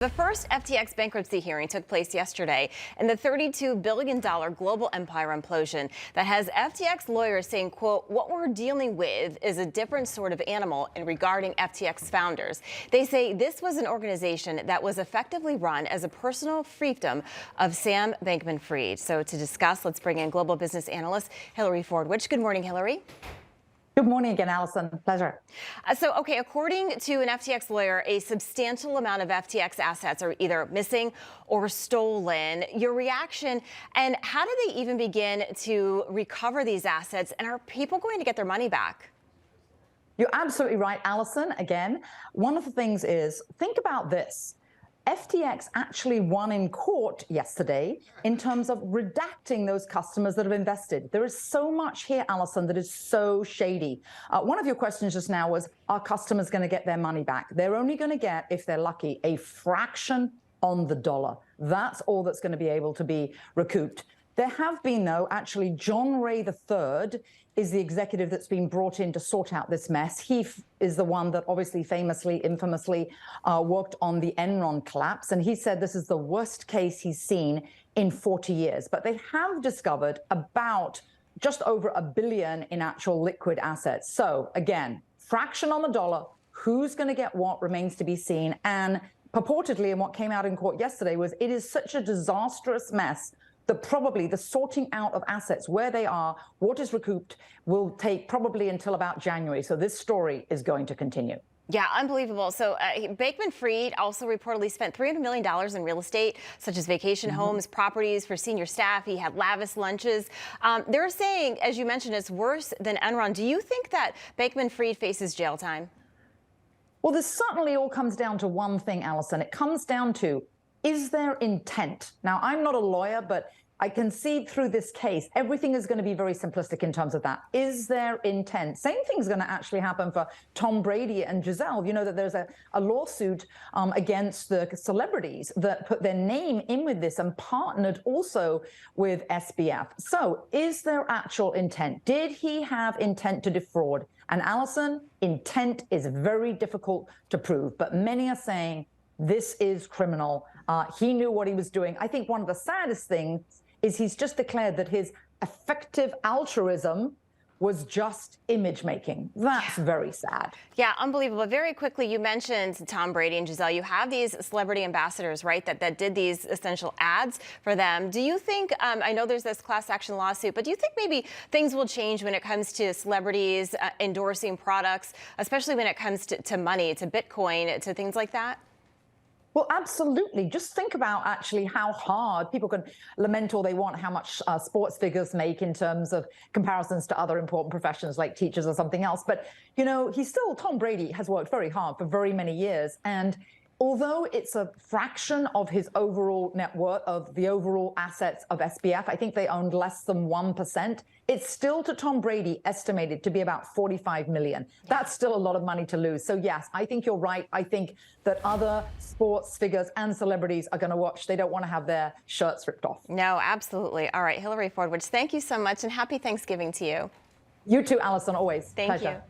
The first FTX bankruptcy hearing took place yesterday in the $32 billion global empire implosion that has FTX lawyers saying, quote, what we're dealing with is a different sort of animal in regarding FTX founders. They say this was an organization that was effectively run as a personal fiefdom of Sam Bankman-Fried. So to discuss, let's bring in global business analyst Hilary Fordwich. Good morning, Hilary. Good morning again, Allison. Pleasure. According to an FTX lawyer, a substantial amount of FTX assets are either missing or stolen. Your reaction, and how do they even begin to recover these assets? And are people going to get their money back? You're absolutely right, Allison. Again, one of the things is, think about this. FTX actually won in court yesterday in terms of redacting those customers that have invested. There is so much here, Allison, that is so shady. One of your questions just now was, are customers going to get their money back? They're only going to get, if they're lucky, a fraction on the dollar. That's all that's going to be able to be recouped. There have been, though, actually, John Ray III is the executive that's been brought in to sort out this mess. He is the one that obviously infamously worked on the Enron collapse. And he said this is the worst case he's seen in 40 years. But they have discovered about just over $1 billion in actual liquid assets. So again, fraction on the dollar, who's going to get what remains to be seen. And purportedly, and what came out in court yesterday was it is such a disastrous mess that probably the sorting out of assets, where they are, what is recouped, will take probably until about January. So this story is going to continue. Yeah, unbelievable. So Bankman-Fried also reportedly spent $300 million in real estate, such as vacation homes, properties for senior staff. He had lavish lunches. They're saying, as you mentioned, it's worse than Enron. Do you think that Bankman-Fried faces jail time? Well, this certainly all comes down to one thing, Allison. It comes down to, is there intent? Now, I'm not a lawyer, but I can see through this case, everything is going to be very simplistic in terms of that. Is there intent? Same thing's going to actually happen for Tom Brady and Giselle. You know that there's a lawsuit against the celebrities that put their name in with this and partnered also with SBF. So is there actual intent? Did he have intent to defraud? And Allison, intent is very difficult to prove, but many are saying this is criminal. He knew what he was doing. I think one of the saddest things is he's just declared that his effective altruism was just image making. That's very sad. Yeah, unbelievable. Very quickly, you mentioned Tom Brady and Giselle. You have these celebrity ambassadors, right, that did these essential ads for them. Do you think, I know there's this class action lawsuit, but do you think maybe things will change when it comes to celebrities endorsing products, especially when it comes to money, to Bitcoin, to things like that? Well, absolutely. Just think about actually how hard people can lament all they want, how much sports figures make in terms of comparisons to other important professions like teachers or something else. But, you know, Tom Brady has worked very hard for very many years. And although it's a fraction of his overall net worth, of the overall assets of SBF, I think they owned less than 1%. It's still, to Tom Brady, estimated to be about $45 million. That's still a lot of money to lose. So yes, I think you're right. I think that other sports figures and celebrities are going to watch. They don't want to have their shirts ripped off. No, absolutely. All right, Hilary Fordwich, thank you so much, and happy Thanksgiving to you. You too, Allison, always. Thank Pleasure. you.